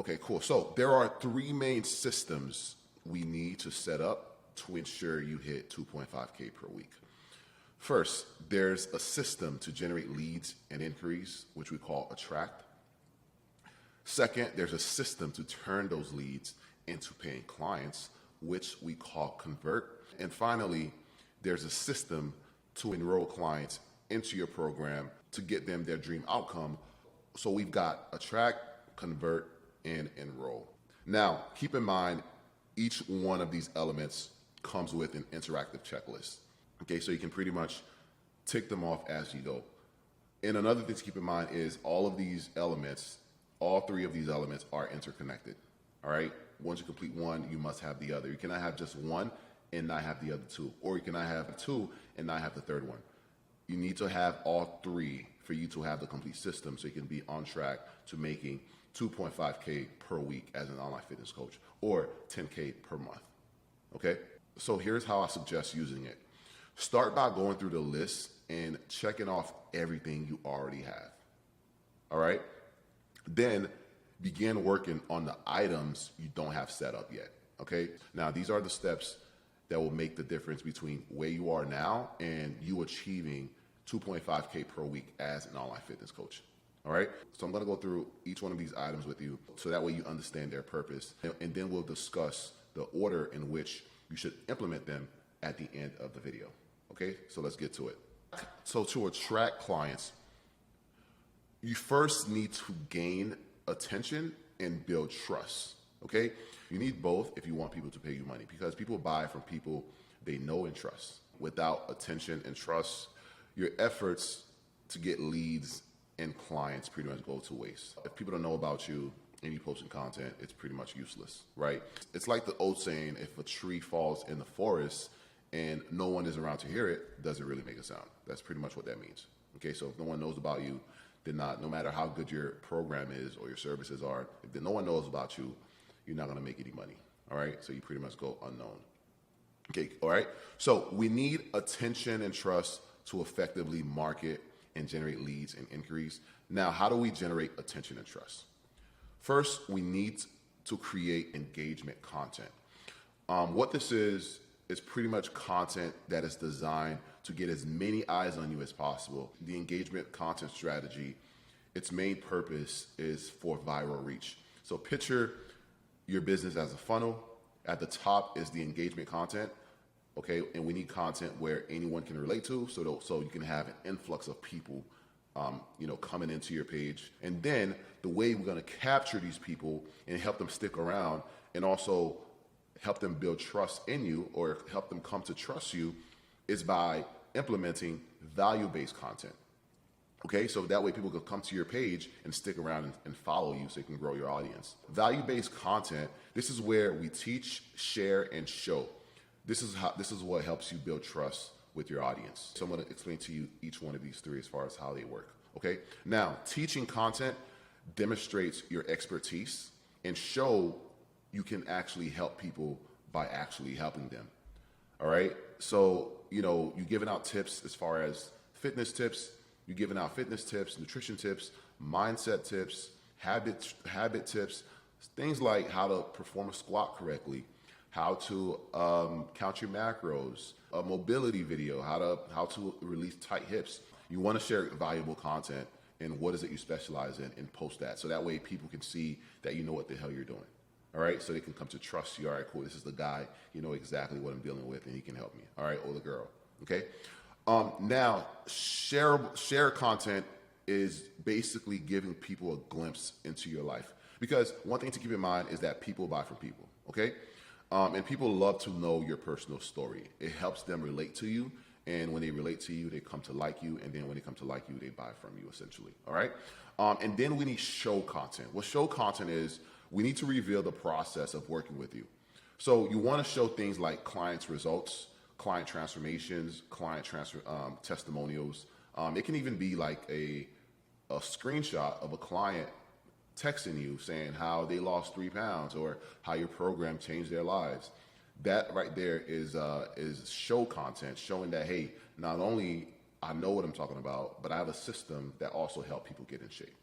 Okay, cool. So there are three main systems we need to set up to ensure you hit 2.5K per week. First, there's a system to generate leads and inquiries, which we call Attract. Second, there's a system to turn those leads into paying clients, which we call Convert. And finally, there's a system to enroll clients into your program to get them their dream outcome. So we've got Attract, Convert, and Enroll. Now, keep in mind, each one of these elements comes with an interactive checklist. Okay, so you can pretty much tick them off as you go. And another thing to keep in mind is all of these elements, all three of these elements are interconnected. All right, once you complete one, you must have the other. You cannot have just one and not have the other two, or you cannot have two and not have the third one. You need to have all three for you to have the complete system so you can be on track to making 2.5K per week as an online fitness coach or 10K per month. Okay, so here's how I suggest using it. Start by going through the list and checking off everything you already have. All right, then begin working on the items you don't have set up yet. Okay, now these are the steps that will make the difference between where you are now and you achieving 2.5K per week as an online fitness coach. All right, so I'm gonna go through each one of these items with you so that way you understand their purpose, and then we'll discuss the order in which you should implement them at the end of the video. Okay, so let's get to it. So to attract clients, you first need to gain attention and build trust. Okay, you need both if you want people to pay you money, because people buy from people they know and trust. Without attention and trust, your efforts to get leads and clients pretty much go to waste. If people don't know about you and you posting content, it's pretty much useless, right? It's like the old saying, if a tree falls in the forest and no one is around to hear it, does it really make a sound? That's pretty much what that means. Okay, so if no one knows about you, then no matter how good your program is or your services are, if no one knows about you, you're not gonna make any money, all right? So you pretty much go unknown. Okay, all right? So we need attention and trust to effectively market and generate leads and inquiries. Now, how do we generate attention and trust? First, we need to create engagement content. What this is pretty much content that is designed to get as many eyes on you as possible. The engagement content strategy, its main purpose is for viral reach. So picture your business as a funnel. At the top is the engagement content. Okay, and we need content where anyone can relate to, so you can have an influx of people, coming into your page. And then the way we're going to capture these people and help them stick around, and also help them build trust in you or help them come to trust you, is by implementing value-based content. Okay, so that way people can come to your page and stick around and follow you so you can grow your audience. Value-based content, this is where we teach, share, and show. This is what helps you build trust with your audience. So I'm going to explain to you each one of these three as far as how they work. Okay. Now, teaching content demonstrates your expertise, and show you can actually help people by actually helping them. All right. So, you're giving out tips as far as fitness tips. You're giving out fitness tips, nutrition tips, mindset tips, habit tips, things like how to perform a squat correctly, how to count your macros, a mobility video, how to release tight hips. You want to share valuable content and what is it you specialize in, and post that. So that way people can see that you know what the hell you're doing. All right, so they can come to trust you. All right, cool, this is the guy, you know exactly what I'm dealing with and he can help me. All right, or the girl, okay? Now, share content is basically giving people a glimpse into your life. Because one thing to keep in mind is that people buy from people, okay? And people love to know your personal story. It helps them relate to you. And when they relate to you, they come to like you. And then when they come to like you, they buy from you, essentially. All right. And then we need show content. What show content is, we need to reveal the process of working with you. So you want to show things like clients' results, client transformations, testimonials. It can even be like a screenshot of a client texting you saying how they lost 3 pounds or how your program changed their lives. That right there is show content, showing that, hey, not only I know what I'm talking about, but I have a system that also helps people get in shape.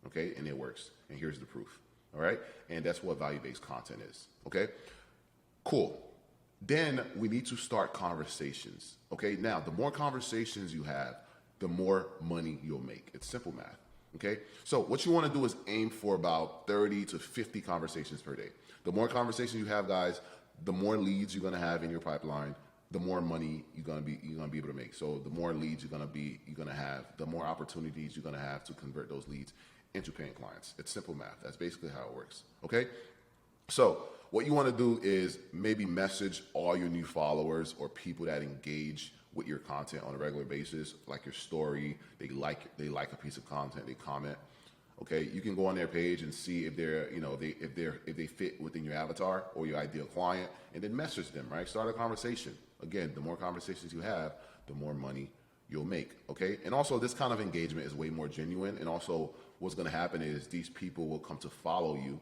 Okay, and it works. And here's the proof. All right. And that's what value-based content is. Okay. Cool. Then we need to start conversations. Okay. Now, the more conversations you have, the more money you'll make. It's simple math. Okay. So what you want to do is aim for about 30 to 50 conversations per day. The more conversations you have, guys, the more leads you're going to have in your pipeline, the more money you're gonna be able to make. So the more leads you're gonna have, the more opportunities you're gonna have to convert those leads into paying clients. It's simple math. That's basically how it works. Okay. So what you want to do is maybe message all your new followers or people that engage with your content on a regular basis, like your story. They like a piece of content. They comment. Okay, you can go on their page and see if they're, if they fit within your avatar or your ideal client, and then message them. Right, start a conversation. Again, the more conversations you have, the more money you'll make. Okay, and also this kind of engagement is way more genuine. And also, what's going to happen is these people will come to follow you.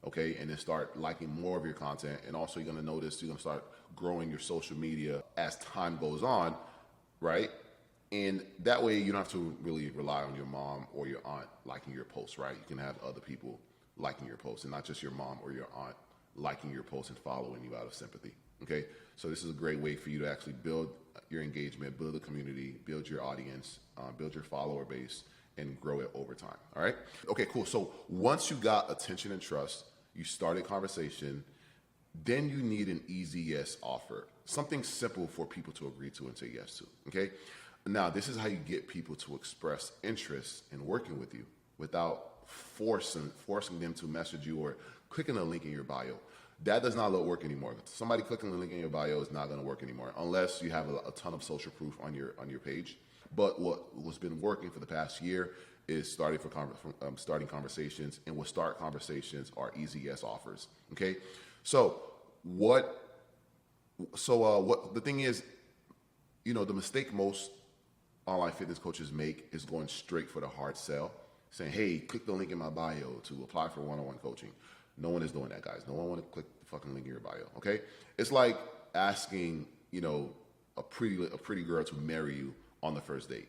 Okay, and then start liking more of your content. And also, you're going to notice you're going to start growing your social media as time goes on. Right. And that way you don't have to really rely on your mom or your aunt liking your posts, right? You can have other people liking your posts and not just your mom or your aunt liking your posts and following you out of sympathy, okay? So this is a great way for you to actually build your engagement, build a community, build your audience, build your follower base, and grow it over time, all right? Okay, cool. So once you got attention and trust, you started conversation, then you need an easy yes offer, something simple for people to agree to and say yes to, okay? Now, this is how you get people to express interest in working with you without forcing them to message you or clicking a link in your bio. That does not work anymore. Somebody clicking the link in your bio is not going to work anymore unless you have a ton of social proof on your page. But what's been working for the past year is starting conversations, and what start conversations are easy yes offers. Okay, so the thing is, the mistake most online fitness coaches make is going straight for the hard sell, saying, hey, click the link in my bio to apply for one-on-one coaching. No one is doing that, guys. No one want to click the fucking link in your bio, okay? It's like asking, a pretty girl to marry you on the first date.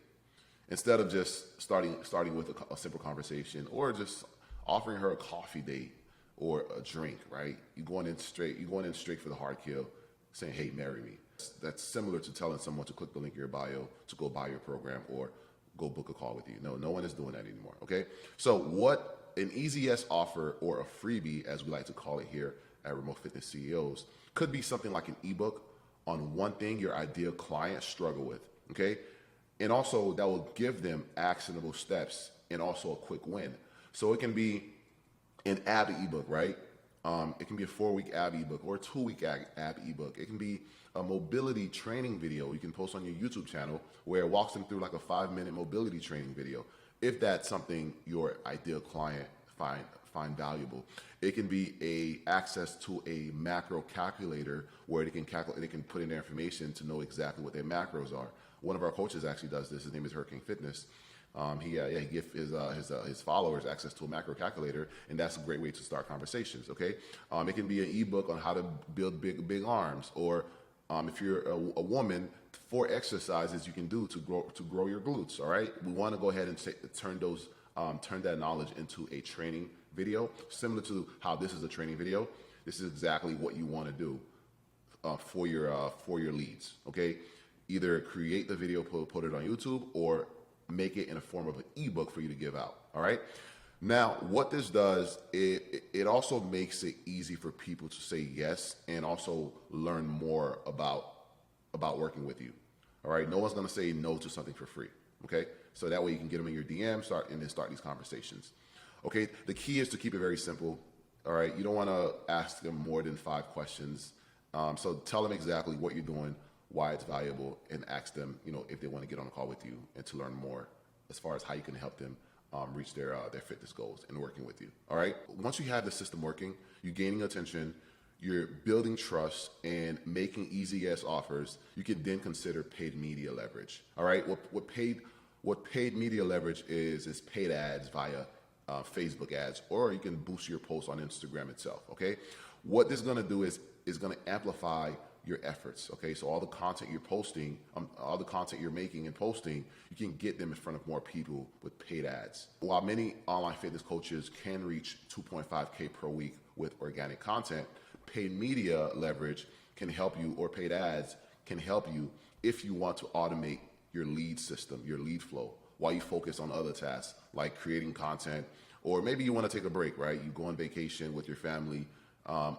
Instead of just starting with a simple conversation or just offering her a coffee date or a drink, right? You're going in straight for the hard kill, saying, hey, marry me. That's similar to telling someone to click the link in your bio to go buy your program or go book a call with you. No one is doing that anymore, okay? So what an easy yes offer, or a freebie, as we like to call it here at Remote Fitness CEOs, could be something like an ebook on one thing your ideal clients struggle with, okay? And also that will give them actionable steps and also a quick win. So it can be an ab ebook, right? It can be a 4-week ab ebook or a 2-week ab ebook. It can be a mobility training video you can post on your YouTube channel where it walks them through like a 5-minute mobility training video, if that's something your ideal client find valuable. It can be access to a macro calculator where they can put in their information to know exactly what their macros are. One of our coaches actually does this. His name is Hurricane Fitness. He gives his followers access to a macro calculator, and that's a great way to start conversations. Okay, it can be an ebook on how to build big arms, or if you're a woman, 4 exercises you can do to grow your glutes. All right, we want to go ahead and turn that knowledge into a training video, similar to how this is a training video. This is exactly what you want to do for your leads. Okay, either create the video, put it on YouTube, or make it in a form of an ebook for you to give out. All right. Now, what this does, it also makes it easy for people to say yes and also learn more about working with you. All right. No one's going to say no to something for free. Okay. So that way you can get them in your DM, start these conversations. Okay. The key is to keep it very simple. All right. You don't want to ask them more than 5 questions. So tell them exactly what you're doing, why it's valuable, and ask them, if they want to get on a call with you and to learn more as far as how you can help them reach their fitness goals and working with you. All right. Once you have the system working, you're gaining attention, you're building trust and making easy yes offers, you can then consider paid media leverage. All right. What paid media leverage is paid ads via Facebook ads, or you can boost your post on Instagram itself. Okay. What this is going to do is going to amplify your efforts. Okay, so all the content you're posting, all the content you're making and posting, you can get them in front of more people with paid ads. While many online fitness coaches can reach 2.5K per week with organic content, paid media leverage can help you, or paid ads can help you if you want to automate your lead system, your lead flow, while you focus on other tasks like creating content, or maybe you want to take a break, right? You go on vacation with your family,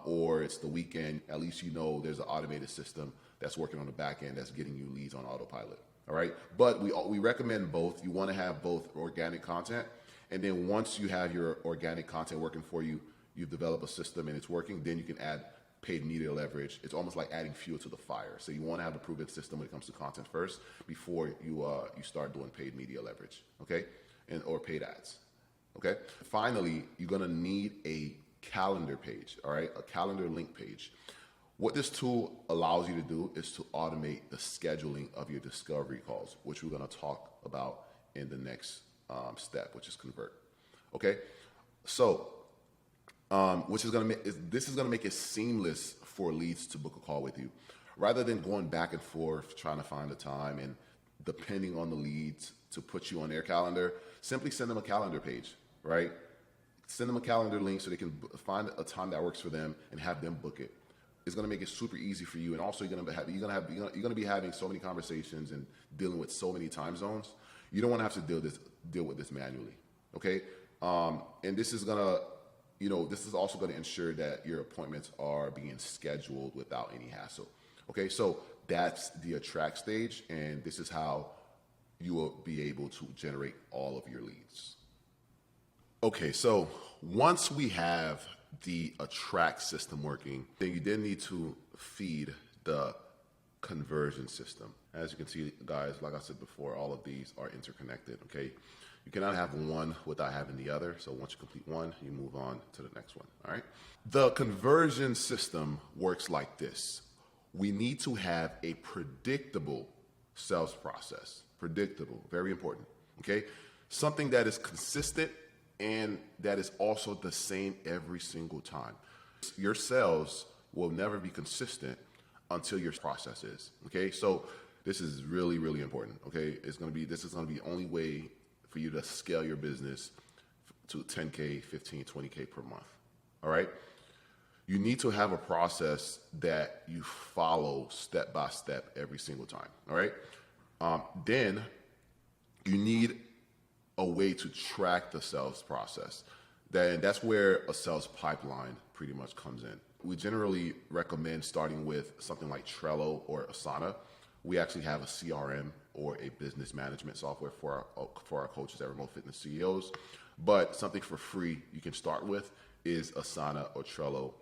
or it's the weekend. At least you know there's an automated system that's working on the back end that's getting you leads on autopilot. All right, but we recommend both. You want to have both organic content, and then once you have your organic content working for you, you've developed a system and it's working, then you can add paid media leverage. It's almost like adding fuel to the fire. So you want to have a proven system when it comes to content first before you start doing paid media leverage, okay, or paid ads, okay. Finally, you're gonna need a calendar page, all right, a calendar link page. What this tool allows you to do is to automate the scheduling of your discovery calls, which we're gonna talk about in the next step, which is convert, okay. So this is gonna make it seamless for leads to book a call with you, rather than going back and forth trying to find a time and depending on the leads to put you on their calendar. Simply send them a calendar page, right? Send them a calendar link so they can find a time that works for them and have them book it. It's gonna make it super easy for you, and also you're gonna be having so many conversations and dealing with so many time zones. You don't want to have to deal with this manually, okay? And this is gonna. This is also going to ensure that your appointments are being scheduled without any hassle. Okay, so that's the attract stage, and this is how you will be able to generate all of your leads. Okay, so once we have the attract system working, then you then need to feed the conversion system. As you can see, guys, like I said before, all of these are interconnected, okay? You cannot have one without having the other. So once you complete one, you move on to the next one, all right? The conversion system works like this. We need to have a predictable sales process. Predictable, very important, okay? Something that is consistent and that is also the same every single time. Your sales will never be consistent until your process is, okay? So this is really, really important, okay? This is gonna be the only way for you to scale your business to 10K, 15, 20K per month, all right? You need to have a process that you follow step by step every single time, all right? Then you need a way to track the sales process. That's where a sales pipeline pretty much comes in. We generally recommend starting with something like Trello or Asana. We actually have a CRM or a business management software for our coaches at Remote Fitness CEOs. But something for free you can start with is Asana or Trello.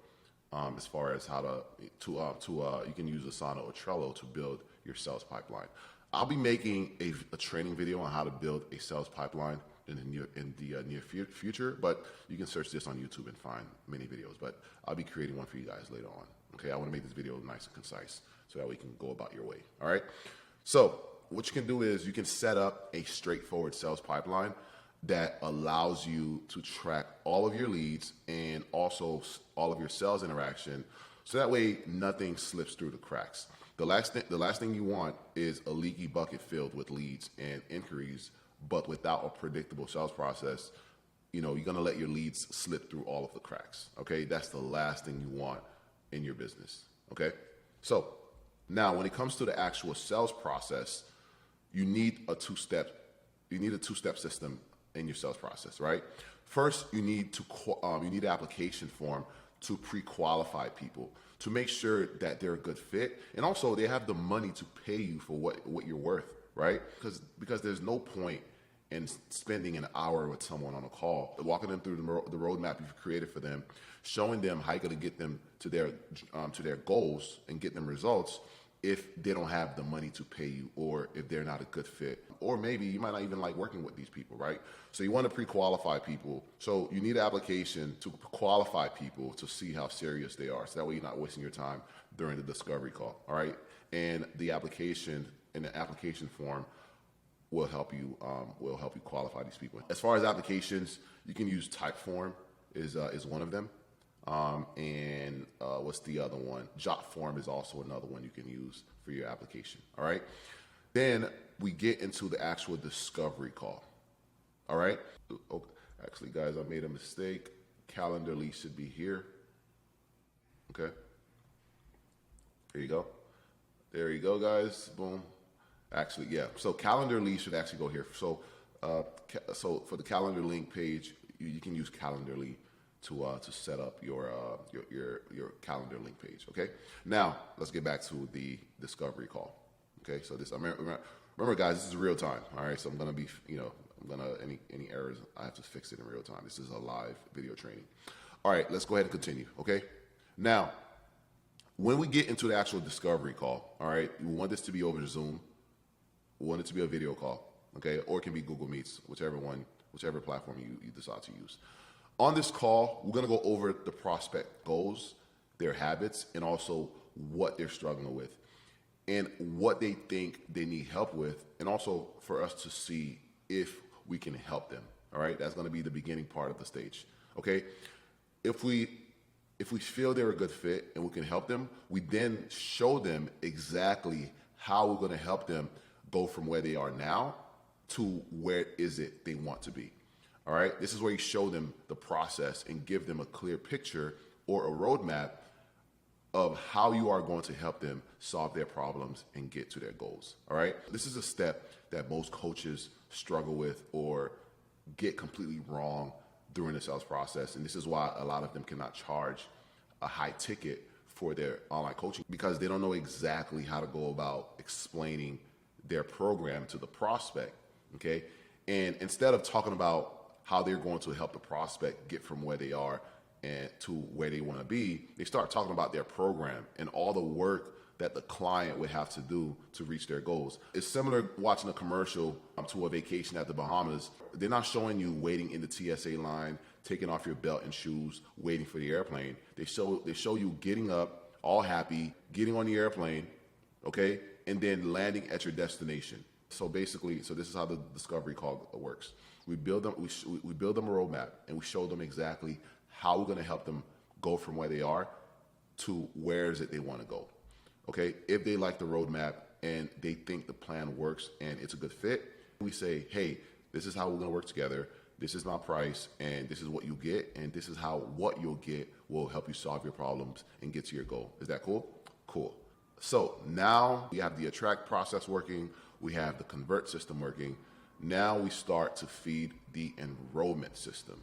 As far as how you can use Asana or Trello to build your sales pipeline. I'll be making a training video on how to build a sales pipeline in the near future, but you can search this on YouTube and find many videos. But I'll be creating one for you guys later on. Okay, I want to make this video nice and concise so that we can go about your way. All right. So what you can do is you can set up a straightforward sales pipeline that allows you to track all of your leads and also all of your sales interaction, so that way nothing slips through the cracks. The last thing you want is a leaky bucket filled with leads and inquiries, but without a predictable sales process. You're gonna let your leads slip through all of the cracks. Okay, that's the last thing you want in your business. Okay, so now when it comes to the actual sales process, you need a two-step system in your sales process, right? First, you need an application form to pre-qualify people to make sure that they're a good fit, and also they have the money to pay you for what you're worth, right? Because there's no point in spending an hour with someone on a call, walking them through the roadmap you've created for them, showing them how you're going to get them to their goals and get them results, if they don't have the money to pay you, or if they're not a good fit, or maybe you might not even like working with these people, right? So you want to pre-qualify people. So you need an application to qualify people to see how serious they are. So that way you're not wasting your time during the discovery call, all right? And the application form will help you qualify these people. As far as applications, you can use Typeform is one of them. And what's the other one? Jotform is also another one you can use for your application. All right. Then we get into the actual discovery call. All right. Oh, actually, guys, I made a mistake. Calendly should be here. Okay. There you go. There you go, guys. Boom. Actually, yeah. So Calendly should actually go here. So, so for the calendar link page, you can use Calendly to set up your calendar link page. Okay. Now let's get back to the discovery call. Okay. So this, remember, guys, this is real time. All right. So I'm gonna be, any errors, I have to fix it in real time. This is a live video training. All right. Let's go ahead and continue. Okay. Now, when we get into the actual discovery call, all right, we want this to be over Zoom. We want it to be a video call, okay, or it can be Google Meets, whichever platform you decide to use. On this call, we're going to go over the prospect goals, their habits, and also what they're struggling with and what they think they need help with, and also for us to see if we can help them, all right? That's going to be the beginning part of the stage, okay? If we feel they're a good fit and we can help them, we then show them exactly how we're going to help them go from where they are now to where is it they want to be. All right. This is where you show them the process and give them a clear picture or a roadmap of how you are going to help them solve their problems and get to their goals. All right. This is a step that most coaches struggle with or get completely wrong during the sales process. And this is why a lot of them cannot charge a high ticket for their online coaching, because they don't know exactly how to go about explaining their program to the prospect. Okay. And instead of talking about how they're going to help the prospect get from where they are and to where they want to be, they start talking about their program and all the work that the client would have to do to reach their goals. It's similar watching a commercial to a vacation at the Bahamas. They're not showing you waiting in the TSA line, taking off your belt and shoes, waiting for the airplane. They show you getting up, all happy, getting on the airplane, okay, and then landing at your destination. So basically, so this is how the discovery call works. We build them we build them a roadmap, and we show them exactly how we're going to help them go from where they are to where is it they want to go. Okay, if they like the roadmap and they think the plan works and it's a good fit, we say, hey, this is how we're going to work together. This is my price, and this is what you get, and this is how what you'll get will help you solve your problems and get to your goal. Is that cool? Cool. So now we have the attract process working. We have the convert system working. Now we start to feed the enrollment system.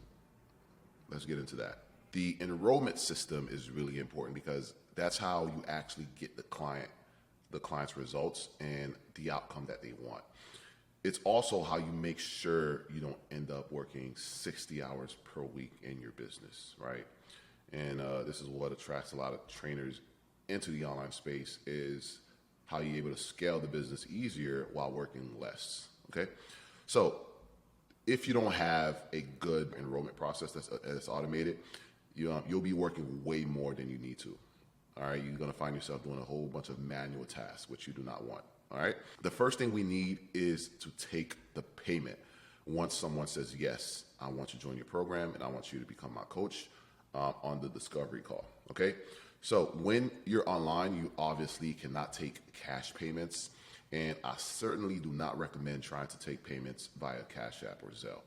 Let's get into that. The enrollment system is really important because that's how you actually get the client's results and the outcome that they want. It's also how you make sure you don't end up working 60 hours per week in your business, right? And this is what attracts a lot of trainers into the online space, is how you're able to scale the business easier while working less, okay? So if you don't have a good enrollment process that's automated, you'll be working way more than you need to. All right, you're going to find yourself doing a whole bunch of manual tasks, which you do not want. All right, the first thing we need is to take the payment. Once someone says, yes, I want to join your program and I want you to become my coach, on the discovery call. Okay, so when you're online, you obviously cannot take cash payments. And I certainly do not recommend trying to take payments via Cash App or Zelle.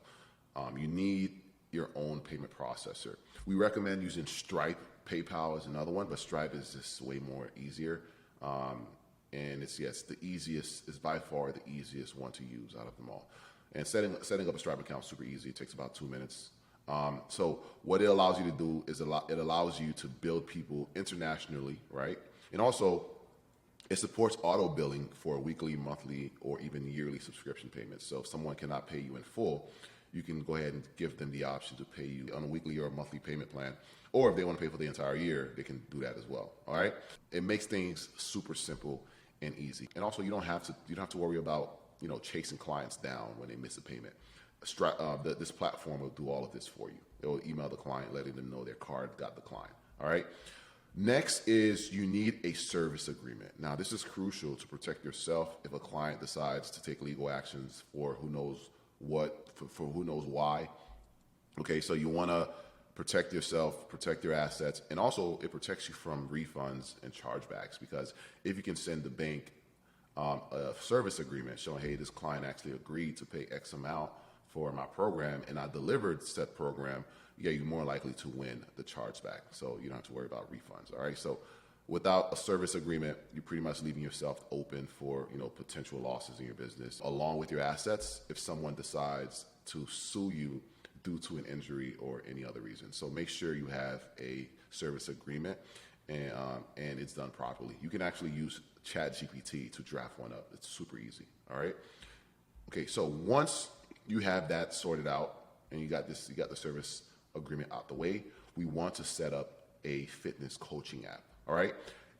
You need your own payment processor. We recommend using Stripe. PayPal is another one, but Stripe is just way more easier. And it's the easiest, is by far the easiest one to use out of them all. And setting up a Stripe account is super easy. It takes about 2 minutes. So what it allows you to do is it allows you to build people internationally, right? And also, it supports auto billing for weekly, monthly, or even yearly subscription payments. So if someone cannot pay you in full, you can go ahead and give them the option to pay you on a weekly or a monthly payment plan. Or if they want to pay for the entire year, they can do that as well. All right. It makes things super simple and easy. And also, you don't have to worry about chasing clients down when they miss a payment. This platform will do all of this for you. It will email the client, letting them know their card got declined. All right. Next is you need a service agreement. Now, this is crucial to protect yourself if a client decides to take legal actions for who knows what, for who knows why. Okay, so you want to protect yourself, protect your assets, and also it protects you from refunds and chargebacks, because if you can send the bank a service agreement showing, hey, this client actually agreed to pay X amount for my program and I delivered said program, yeah, you're more likely to win the chargeback. So you don't have to worry about refunds. All right. So without a service agreement, you're pretty much leaving yourself open for, potential losses in your business. Along with your assets, if someone decides to sue you due to an injury or any other reason. So make sure you have a service agreement and it's done properly. You can actually use ChatGPT to draft one up. It's super easy. All right. Okay. So once you have that sorted out and you got the service agreement out the way, we want to set up a fitness coaching app. All right.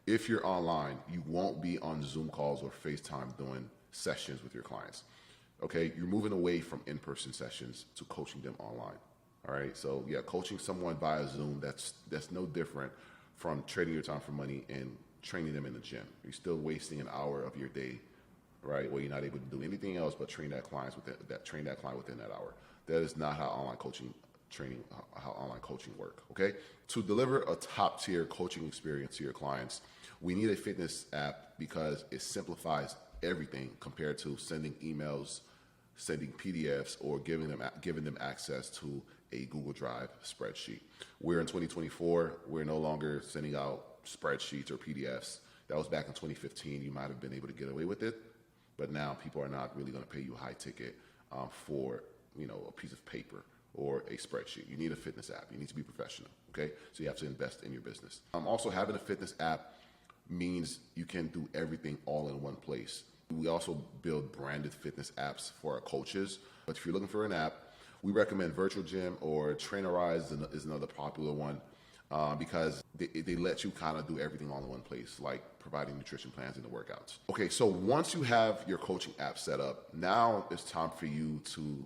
If you're online, you won't be on Zoom calls or FaceTime doing sessions with your clients. Okay. You're moving away from in-person sessions to coaching them online. All right. So yeah, coaching someone via Zoom, that's no different from trading your time for money and training them in the gym. You're still wasting an hour of your day, right, where you're not able to do anything else but train that client within that hour. That is not how online coaching work. Okay, to deliver a top tier coaching experience to your clients, we need a fitness app because it simplifies everything compared to sending emails, sending PDFs, or giving them access to a Google Drive spreadsheet. We're in 2024. We're no longer sending out spreadsheets or PDFs. That was back in 2015. You might have been able to get away with it, but now people are not really going to pay you high ticket for a piece of paper or a spreadsheet. You need a fitness app. You need to be professional. Okay, so you have to invest in your business. Also, having a fitness app means you can do everything all in one place. We also build branded fitness apps for our coaches. But if you're looking for an app, we recommend Virtual Gym, or Trainerize is another popular one, because they let you kind of do everything all in one place, like providing nutrition plans and the workouts. Okay, so once you have your coaching app set up, now it's time for you to,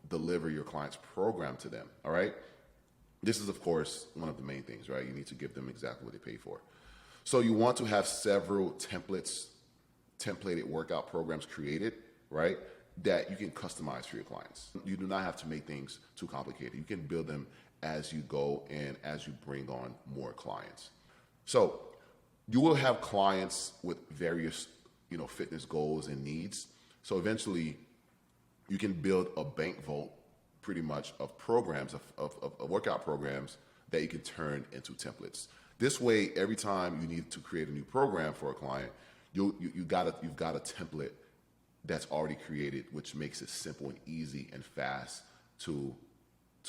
deliver your client's program to them, all right? This is, of course, one of the main things, right? You need to give them exactly what they pay for. So you want to have several templated workout programs created, right, that you can customize for your clients. You do not have to make things too complicated. You can build them as you go and as you bring on more clients. So you will have clients with various, fitness goals and needs. So eventually you can build a bank vault pretty much of programs, of workout programs that you can turn into templates. This way, every time you need to create a new program for a client, you've got a template that's already created, which makes it simple and easy and fast to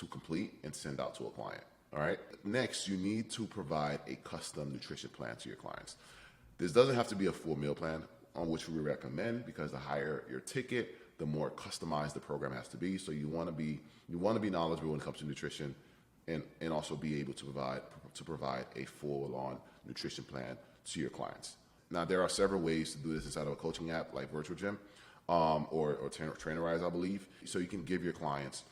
complete and send out to a client. All right. Next, you need to provide a custom nutrition plan to your clients. This doesn't have to be a full meal plan, on which we recommend, because the higher your ticket, the more customized the program has to be. So you want to be knowledgeable when it comes to nutrition, and also be able to provide a full-on nutrition plan to your clients. Now, there are several ways to do this inside of a coaching app like Virtual Gym or Trainerize, I believe. So you can give your clients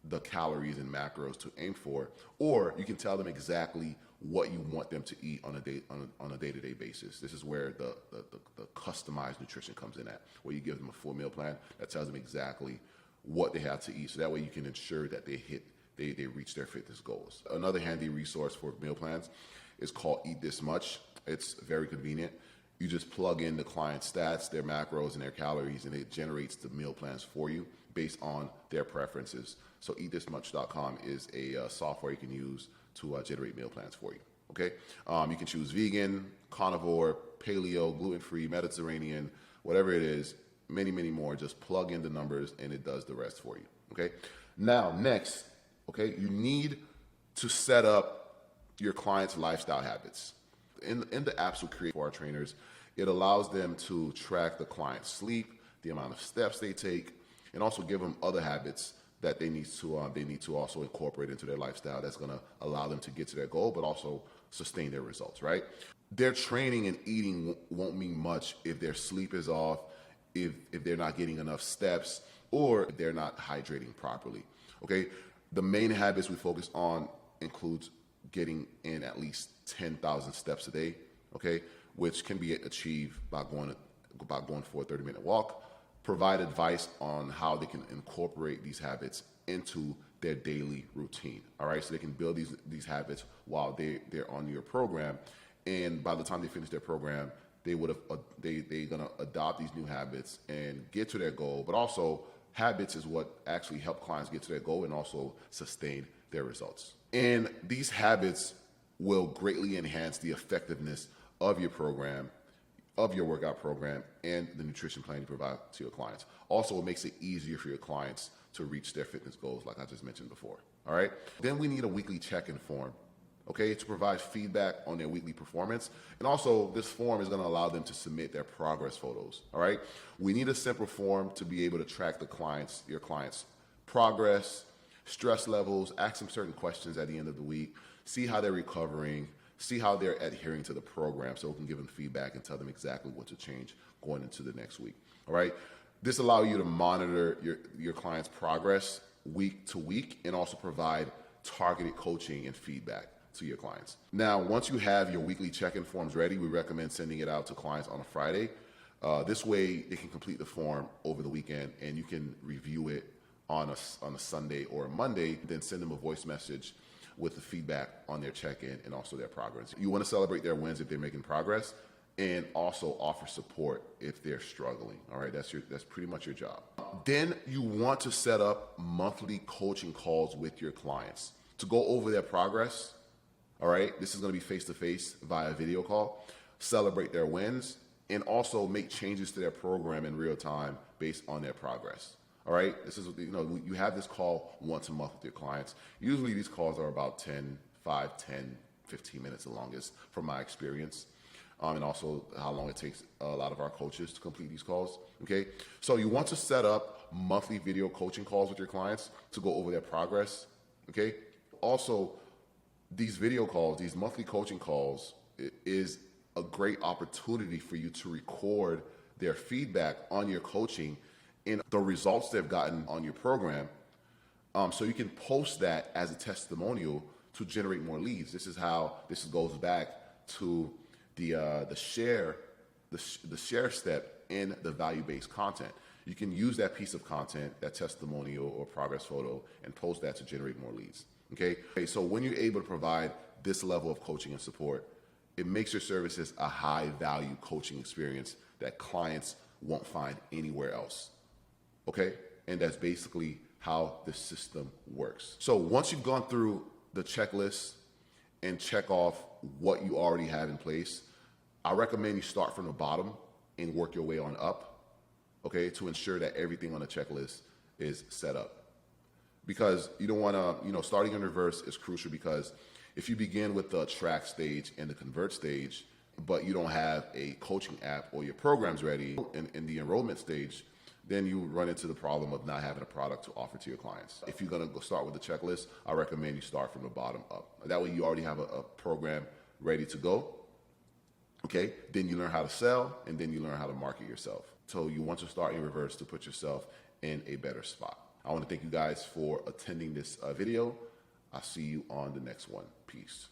the calories and macros to aim for, or you can tell them exactly what you want them to eat on a day-to-day basis. This is where the customized nutrition comes in at, where you give them a full meal plan that tells them exactly what they have to eat. So that way you can ensure that they reach their fitness goals. Another handy resource for meal plans is called Eat This Much. It's very convenient. You just plug in the client's stats, their macros, and their calories, and it generates the meal plans for you based on their preferences. So eatthismuch.com is a software you can use to generate meal plans for you. Okay, you can choose vegan, carnivore, paleo, gluten-free, Mediterranean, whatever it is, many more. Just plug in the numbers and it does the rest for you. Okay, now next, okay, you need to set up your clients' lifestyle habits. In the apps we create for our trainers, it allows them to track the client's sleep, the amount of steps they take, and also give them other habits that they need to also incorporate into their lifestyle that's going to allow them to get to their goal, but also sustain their results, right? Their training and eating won't mean much if their sleep is off, if they're not getting enough steps, or if they're not hydrating properly, okay? The main habits we focus on includes getting in at least 10,000 steps a day, okay, which can be achieved by going for a 30-minute walk. Provide advice on how they can incorporate these habits into their daily routine. All right, so they can build these habits while they're on your program, and by the time they finish their program, they're gonna adopt these new habits and get to their goal. But also, habits is what actually help clients get to their goal and also sustain their results. And these habits will greatly enhance the effectiveness of your program, of your workout program, and the nutrition plan you provide to your clients. Also, it makes it easier for your clients to reach their fitness goals, like I just mentioned before. All right. Then we need a weekly check-in form, okay, to provide feedback on their weekly performance. And also, this form is going to allow them to submit their progress photos. All right. We need a simple form to be able to track your clients' progress, stress levels, ask them certain questions at the end of the week, see how they're recovering, see how they're adhering to the program, so we can give them feedback and tell them exactly what to change going into the next week. All right. This allows you to monitor your client's progress week to week and also provide targeted coaching and feedback to your clients. Now, once you have your weekly check-in forms ready, we recommend sending it out to clients on a Friday. This way, they can complete the form over the weekend and you can review it on a Sunday or a Monday, then send them a voice message with the feedback on their check-in and also their progress. You want to celebrate their wins if they're making progress, and also offer support if they're struggling. All right, that's pretty much your job. Then you want to set up monthly coaching calls with your clients to go over their progress. All right, this is going to be face-to-face via video call, celebrate their wins, and also make changes to their program in real time based on their progress. All right, this is, you have this call once a month with your clients. Usually these calls are about 5, 10, 15 minutes the longest from my experience. And also how long it takes a lot of our coaches to complete these calls, okay? So you want to set up monthly video coaching calls with your clients to go over their progress, okay? Also, these video calls, these monthly coaching calls is a great opportunity for you to record their feedback on your coaching and the results they've gotten on your program, so you can post that as a testimonial to generate more leads. This goes back to the share step in the value-based content. You can use that piece of content, that testimonial or progress photo, and post that to generate more leads. Okay, so when you're able to provide this level of coaching and support, it makes your services a high-value coaching experience that clients won't find anywhere else. Okay, and that's basically how the system works. So once you've gone through the checklist and check off what you already have in place, I recommend you start from the bottom and work your way on up, okay, to ensure that everything on the checklist is set up. Because you don't want to, starting in reverse is crucial, because if you begin with the track stage and the convert stage, but you don't have a coaching app or your program's ready in the enrollment stage, then you run into the problem of not having a product to offer to your clients. If you're going to go start with the checklist, I recommend you start from the bottom up. That way you already have a program ready to go. Okay, then you learn how to sell, and then you learn how to market yourself. So you want to start in reverse to put yourself in a better spot. I want to thank you guys for attending this video. I'll see you on the next one. Peace.